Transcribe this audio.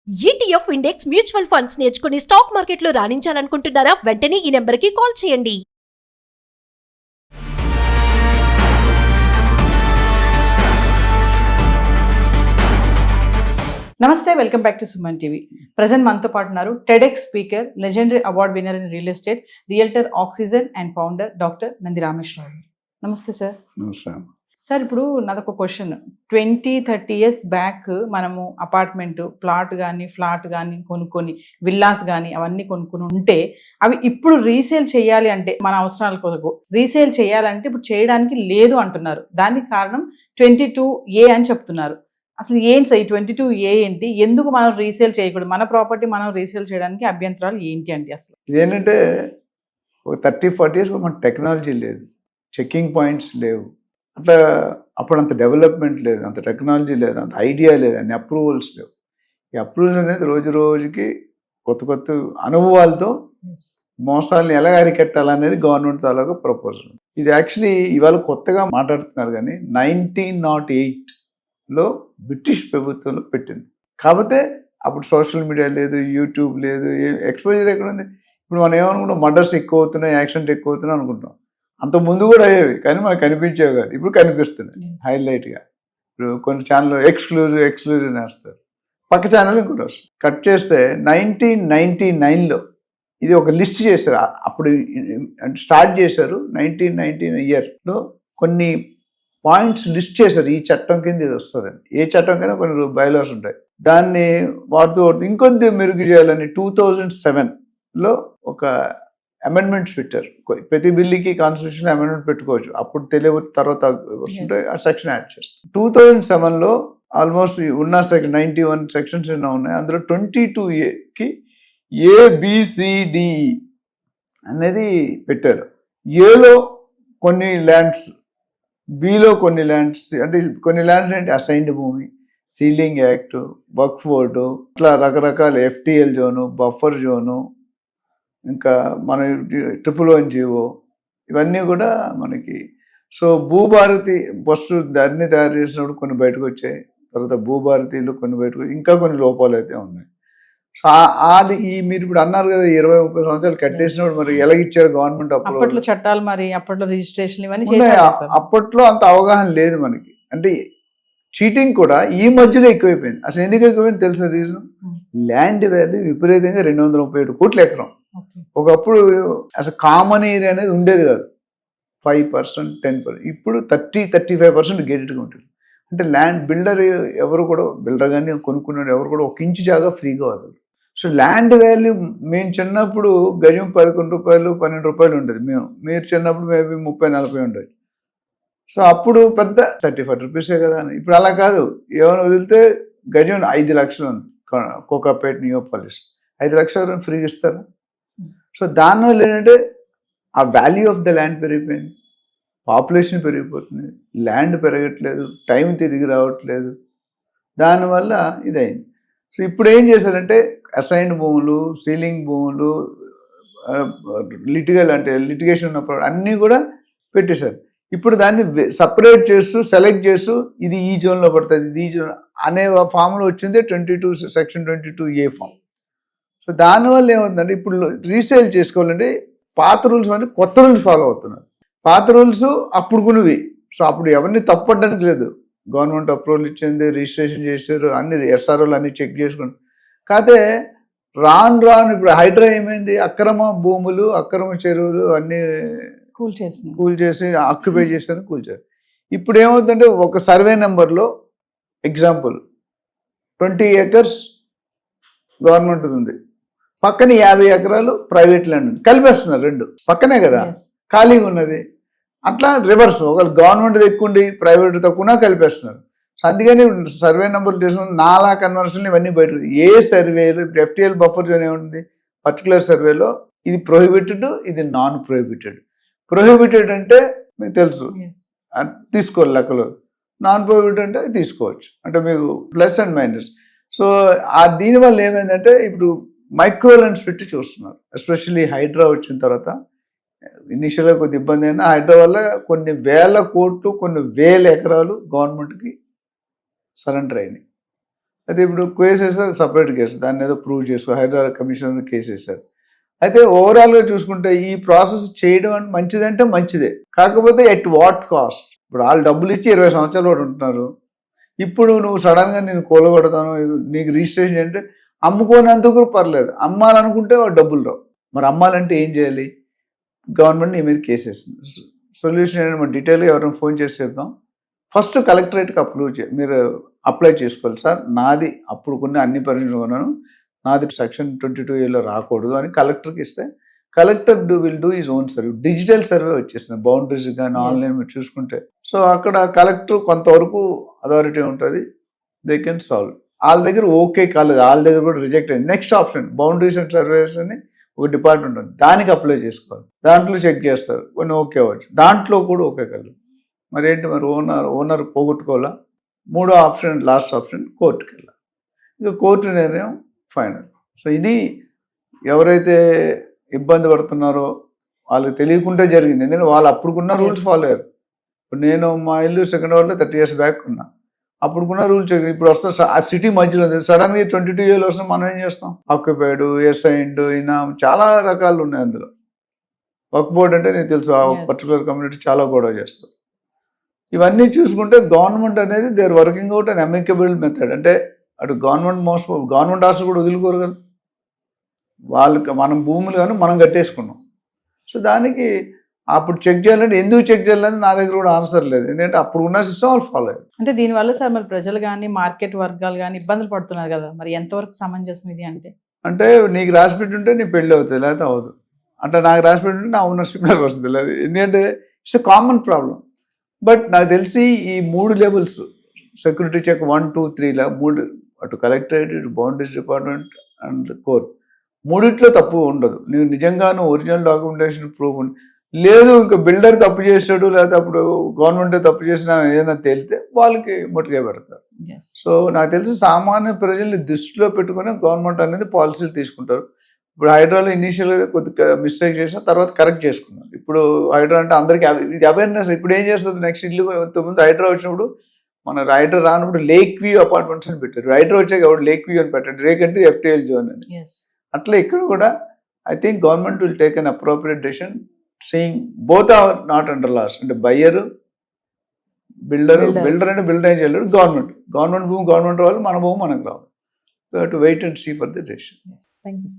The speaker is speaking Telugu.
ఈటీఎఫ్ ఇండెక్స్ మ్యూచువల్ ఫండ్స్ నేర్చుకుని స్టాక్ మార్కెట్లో రాణించాలనుకుంటున్నారా? వెంటనే ఈ నెంబర్కి కాల్ చేయండి. నమస్తే, welcome back to Suman TV. Present మనతో పాటు ఉన్నారు TEDx speaker, legendary award winner in real estate, realtor oxygen and founder doctor Nandi Rameshwar Rao. నమస్తే సార్. నమస్తే. సార్, ఇప్పుడు నాదొక క్వశ్చన్. 20-30 years బ్యాక్ మనము అపార్ట్మెంట్, ఫ్లాట్ కానీ కొనుక్కొని, విల్లాస్ కానీ అవన్నీ కొనుక్కొని ఉంటే అవి ఇప్పుడు రీసేల్ చేయాలి అంటే, మన అవసరాల కొరకు రీసేల్ చేయాలంటే ఇప్పుడు చేయడానికి లేదు అంటున్నారు. దానికి కారణం 22A అని చెప్తున్నారు. అసలు ఏంటి సార్ ఈ 22A ఏంటి? ఎందుకు మనం రీసేల్ చేయకూడదు? మన ప్రాపర్టీ మనం రీసేల్ చేయడానికి అభ్యంతరాలు ఏంటి అంటే అసలు ఇదేంటంటే ఒక 30-40 years మన టెక్నాలజీ లేదు, చెక్కింగ్ పాయింట్స్ లేవు, అట్లా అప్పుడు అంత డెవలప్మెంట్ లేదు, అంత టెక్నాలజీ లేదు, అంత ఐడియా లేదు, అన్ని అప్రూవల్స్ లేవు. ఈ అప్రూవల్స్ అనేది రోజు రోజుకి కొత్త అనుభవాలతో మోసాలను ఎలా అరికట్టాలనేది గవర్నమెంట్ తాలూకా ప్రపోజల్. ఇది యాక్చువల్లీ ఇవాళ కొత్తగా మాట్లాడుతున్నారు, కానీ 1908లో బ్రిటిష్ ప్రభుత్వంలో పెట్టింది. కాకపోతే అప్పుడు సోషల్ మీడియా లేదు, యూట్యూబ్ లేదు, ఎక్స్పోజర్ ఎక్కడ ఉంది? ఇప్పుడు మనం ఏమనుకుంటాం, మర్డర్స్ ఎక్కువ అవుతున్నాయి, యాక్సిడెంట్ ఎక్కువ అవుతున్నాయి అనుకుంటాం. అంత ముందు కూడా అయ్యేవి, కానీ మనకు కనిపించేవి కాదు. ఇప్పుడు కనిపిస్తున్నాయి హైలైట్గా. ఇప్పుడు కొన్ని ఛానల్ ఎక్స్క్లూజివ్ వేస్తారు, పక్క ఛానల్ ఇంకోటి వస్తుంది. కట్ చేస్తే 1999లో ఇది ఒక లిస్ట్ చేశారు. అప్పుడు స్టార్ట్ చేశారు 1999 ఇయర్లో కొన్ని పాయింట్స్ లిస్ట్ చేశారు. ఈ చట్టం కింద ఇది వస్తుందని. ఏ చట్టం కన్నా కొన్ని బైలాస్ ఉంటాయి, దాన్ని వాడుతూ ఇంకొంత మెరుగు చేయాలని 2007లో ఒక అమెండ్మెంట్స్ పెట్టారు. ప్రతి బిల్లుకి కాన్స్టిట్యూషన్ అమెండ్మెంట్ పెట్టుకోవచ్చు. అప్పుడు తెలియ తర్వాత వస్తుంటే ఆ సెక్షన్ యాడ్ చేస్తారు. 2007లో ఆల్మోస్ట్ ఉన్న 91 సెక్షన్స్ ఎన్నో ఉన్నాయి. అందులో 22Aకి ABCDE అనేది పెట్టారు. ఏలో కొన్ని ల్యాండ్స్, బిలో కొన్ని ల్యాండ్స్, అంటే కొన్ని ల్యాండ్స్ అంటే అసైన్డ్ భూమి, సీలింగ్ యాక్ట్, వక్ఫ్ బోర్డు, ఇట్లా రకరకాల FTL జోను, బఫర్ జోను, ఇంకా మన 111 జీవో, ఇవన్నీ కూడా మనకి. సో భూభారతి బస్సు దాన్ని తయారు చేసినప్పుడు కొన్ని బయటకు వచ్చాయి, తర్వాత భూభారతిలో కొన్ని బయటకు, ఇంకా కొన్ని లోపాలు అయితే ఉన్నాయి. సో అది మీరు ఇప్పుడు అన్నారు కదా, 20-30 సంవత్సరాలు కట్టేసినప్పుడు మరి ఎలాగిచ్చారు గవర్నమెంట్? అప్పట్లో చట్టాలు, మరి అప్పట్లో రిజిస్ట్రేషన్ ఇవన్నీ అప్పట్లో అంత అవగాహన లేదు మనకి. అంటే చీటింగ్ కూడా ఈ మధ్యలో ఎక్కువైపోయింది. అసలు ఎందుకు ఎక్కువైంది తెలిసిన రీజన్, ల్యాండ్ వాల్యూ విపరీతంగా 237 కోట్ల ఎకరం. ఒకప్పుడు అసలు కామన్ ఏరియా అనేది ఉండేది కాదు, 5%, 10%. ఇప్పుడు 30-35% గేటెడ్గా ఉంటుంది. అంటే ల్యాండ్ బిల్డర్ ఎవరు కూడా, బిల్డర్ కానీ కొనుక్కున్నాడు ఎవరు కూడా 1 ఇంచు జాగా ఫ్రీగా వదలరు. సో ల్యాండ్ వాల్యూ మేము చిన్నప్పుడు గజం 11 రూపాయలు 12 రూపాయలు ఉండేది. మీరు చిన్నప్పుడు మేబీ 30-40 ఉండేది. సో అప్పుడు పెద్ద 35 రూపీసే కదా అని. ఇప్పుడు అలా కాదు, ఏమైనా వదిలితే గజం 5 లక్షలు ఉంది. కోకాపేట, నియోపాలిస్ 5 లక్షలు ఫ్రీగా ఇస్తారు. సో దానివల్ల ఏంటంటే ఆ వాల్యూ ఆఫ్ ద ల్యాండ్ పెరిగిపోయింది, పాపులేషన్ పెరిగిపోతుంది, ల్యాండ్ పెరగట్లేదు, టైం తిరిగి రావట్లేదు, దానివల్ల ఇదైంది. సో ఇప్పుడు ఏం చేశారంటే అసైన్డ్ భూములు, సీలింగ్ భూములు, లిటిగేషన్ ఉన్నప్పుడు అన్నీ కూడా పెట్టేశారు. ఇప్పుడు దాన్ని సపరేట్ చేస్తూ సెలెక్ట్ చేస్తూ ఇది ఈ జోన్లో పడుతుంది, ఇది ఈ జోన్ అనే ఫామ్లో వచ్చింది సెక్షన్ 22A ఫామ్. సో దానివల్ల ఏమవుతుందంటే ఇప్పుడు రీసేల్ చేసుకోవాలంటే పాత రూల్స్ అని కొత్త రూల్స్ ఫాలో అవుతున్నారు. పాత రూల్స్ అప్పుడు కొనివి. సో అప్పుడు ఎవరిని తప్పడానికి లేదు, గవర్నమెంట్ అప్రూవల్ ఇచ్చింది, రిజిస్ట్రేషన్ చేశారు, అన్ని SROలు అన్ని చెక్ చేసుకుని. కాకపోతే రాను ఇప్పుడు హైడ్రా ఏమైంది, అక్రమ భూములు, అక్రమ చెరువులు అన్నీ కూల్చేసి ఆక్యుపై చేస్తారని కూల్చారు. ఇప్పుడు ఏమవుతుందంటే ఒక సర్వే నెంబర్లో ఎగ్జాంపుల్ 20 acres గవర్నమెంట్ ఉంది, పక్కన 50 ఎకరాలు ప్రైవేట్ ల్యాండ్ ఉంది, కలిపేస్తున్నారు. రెండు పక్కనే కదా, ఖాళీగా ఉన్నది. అట్లా రివర్స్, ఒకవేళ గవర్నమెంట్ ఎక్కువండి ప్రైవేట్ తక్కువ కలిపేస్తున్నారు. సో అందుకని సర్వే నెంబర్లు చేసుకుని నాలా కన్వర్షన్ ఇవన్నీ బయట. ఏ సర్వేలు ఇప్పుడు FTL బఫర్ జోన్ ఏముంటుంది, పర్టికులర్ సర్వేలో ఇది ప్రొహిబిటెడ్, ఇది నాన్ ప్రొహిబిటెడ్. ప్రొహిబిటెడ్ అంటే మీకు తెలుసు, తీసుకోవాలి లెక్కలో. నాన్ ప్రొహిబిటెడ్ అంటే తీసుకోవచ్చు, అంటే మీకు ప్లస్ అండ్ మైనస్. సో దీనివల్ల ఏమైందంటే ఇప్పుడు మైక్రో ల్యాండ్స్ పెట్టి చూస్తున్నారు. ఎస్పెషల్లీ హైడ్రా వచ్చిన తర్వాత ఇనిషియల్గా కొద్ది ఇబ్బంది అయినా, హైడ్రా వల్ల కొన్ని వేల కోట్లు, కొన్ని వేల ఎకరాలు గవర్నమెంట్కి సరెండర్ అయినాయి. అయితే ఇప్పుడు కేసు వేస్తారు, సపరేట్ కేసు, దాన్ని ఏదో ప్రూవ్ చేసుకో, హైదరాబాద్ కమిషనర్ కేసు వేస్తారు. అయితే ఓవరాల్గా చూసుకుంటే ఈ ప్రాసెస్ చేయడం అంటే మంచిదంటే మంచిదే, కాకపోతే ఎట్ వాట్ కాస్ట్. ఇప్పుడు వాళ్ళు డబ్బులు ఇచ్చి 20 సంవత్సరాలు కూడా ఉంటున్నారు. ఇప్పుడు నువ్వు సడన్గా నేను కూలగొడతాను, నీకు రిజిస్ట్రేషన్ అంటే అమ్ముకోనందుకు పర్లేదు, అమ్మాలనుకుంటే వాడు డబ్బులు రావు. మరి అమ్మాలంటే ఏం చేయాలి? గవర్నమెంట్ నీ మీద కేసు వేస్తుంది. సొల్యూషన్ ఏంటంటే మనం డీటెయిల్గా ఎవరైనా ఫోన్ చేసి చెప్తాం. ఫస్ట్ కలెక్టరేట్కి మీరు అప్లై చేసుకోవాలి. సార్ నాది అప్పుడు కొన్ని అన్ని పర్మిషన్ కొన్నాను, నాది సెక్షన్ 22A రాకూడదు అని కలెక్టర్కి ఇస్తే collector will do is own survey. Digital survey వచ్చేసింది బౌండరీస్ కానీ ఆన్లైన్ మీరు చూసుకుంటే. సో అక్కడ కలెక్టర్ కొంతవరకు అథారిటీ ఉంటుంది, దే కెన్ సాల్వ్. వాళ్ళ దగ్గర ఓకే కాలేదు, వాళ్ళ దగ్గర కూడా రిజెక్ట్ అయింది. Next option boundaries and surveys అని ఒక డిపార్ట్మెంట్ ఉంది, దానికి అప్లై చేసుకోవాలి. దాంట్లో చెక్ చేస్తారు, కొన్ని ఓకే అవ్వచ్చు, దాంట్లో కూడా ఓకే కలదు. మరి ఏంటి, మరి ఓనర్ పోగొట్టుకోవాలా? మూడో ఆప్షన్, లాస్ట్ ఆప్షన్, కోర్టుకి వెళ్ళాలి. ఇక కోర్టు నిర్ణయం ఫైనల్. సో ఇది ఎవరైతే ఇబ్బంది పడుతున్నారో వాళ్ళకి తెలియకుండా జరిగింది, ఎందుకంటే వాళ్ళు అప్పుడుకున్న రూల్స్ ఫాలో అయ్యారు. ఇప్పుడు నేను మా ఇల్లు సెకండ్ వార్డ్లో 30 years బ్యాక్ ఉన్నా, అప్పుడుకున్న రూల్స్. ఇప్పుడు వస్తా ఆ సిటీ మధ్యలో సడన్గా 22A వస్తే మనం ఏం చేస్తాం? ఆక్యుపైడ్, అసైన్డ్, అయినా చాలా రకాలు ఉన్నాయి అందులో. వర్క్ బోర్డ్ అంటే నీకు తెలుసు, ఆ పర్టికులర్ కమ్యూనిటీ చాలా గొడవ చేస్తారు. ఇవన్నీ చూసుకుంటే గవర్నమెంట్ అనేది they are working out and amicable method. అంటే అటు గవర్నమెంట్ ఆస్తులు కూడా వదులుకోరు కదా, వాళ్ళకి మనం భూములు కానీ మనం కట్టేసుకున్నాం. సో దానికి అప్పుడు చెక్ చేయాలంటే ఎందుకు చెక్ చేయాలని నా దగ్గర కూడా ఆన్సర్ లేదు, ఎందుకంటే అప్పుడు ఉన్న సిస్టమ్ వాళ్ళు ఫాలో అయ్యారు. అంటే దీనివల్ల సార్ మరి ప్రజలు కానీ మార్కెట్ వర్గాలు కానీ ఇబ్బందులు పడుతున్నారు కదా, మరి ఎంతవరకు సమంజసం ఇది? అంటే నీకు రాసి పెట్టుంటే నీ పెళ్ళి అవుతుంది, లేకపోతే అవ్వదు. అంటే నాకు రాసి పెట్టుంటే నా ఓనర్షిప్లోకి వస్తుంది, లేదు, ఎందుకంటే it's a common problem. But నాకు తెలిసి ఈ 3 levels సెక్యూరిటీ చెక్ 1, 2, 3 3, అటు కలెక్టరేట్, ఇటు బౌండరీస్ డిపార్ట్మెంట్ అండ్ కోర్ట్, మూడిట్లో తప్పు ఉండదు. నువ్వు నిజంగాను ఒరిజినల్ డాక్యుమెంటేషన్ ప్రూఫ్ లేదు, ఇంకా బిల్డర్ తప్పు చేసాడు, లేకపోతే అప్పుడు గవర్నమెంటే తప్పు చేసినా ఏదైనా తేలితే వాళ్ళకి ముట్టుగా పెడతారు. సో నాకు తెలిసి సామాన్య ప్రజల్ని దృష్టిలో పెట్టుకుని గవర్నమెంట్ అనేది పాలసీలు తీసుకుంటారు. ఇప్పుడు హైడ్రాలో ఇనీషియల్గా కొద్దిగా మిస్టేక్ చేసిన తర్వాత కరెక్ట్ చేసుకున్నారు. ఇప్పుడు హైడ్రా అంటే అందరికీ ఇది అవేర్నెస్. ఇప్పుడు ఏం చేస్తుంది, నెక్స్ట్ ఇల్లు ముందు హైడ్రా వచ్చినప్పుడు మన హైడ్రా రానప్పుడు లేక్ వ్యూ అపార్ట్మెంట్స్ అని పెట్టారు. హైడ్రా వచ్చాక ఎవరు లేక్ వ్యూ అని పెట్టారు, లేక్ అంటే FTL జోన్ అని. అట్లా ఇక్కడ కూడా I think government will take an appropriate decision, seeing both are not under laws. అంటే బయ్యర్, బిల్డర్ అంటే బిల్డర్ ఏం చేయలేడు, గవర్నమెంట్ భూమి గవర్నమెంట్ రావాలి, మన భూమి మనకు రావాలి. We have to wait and see for the decision. Thank you.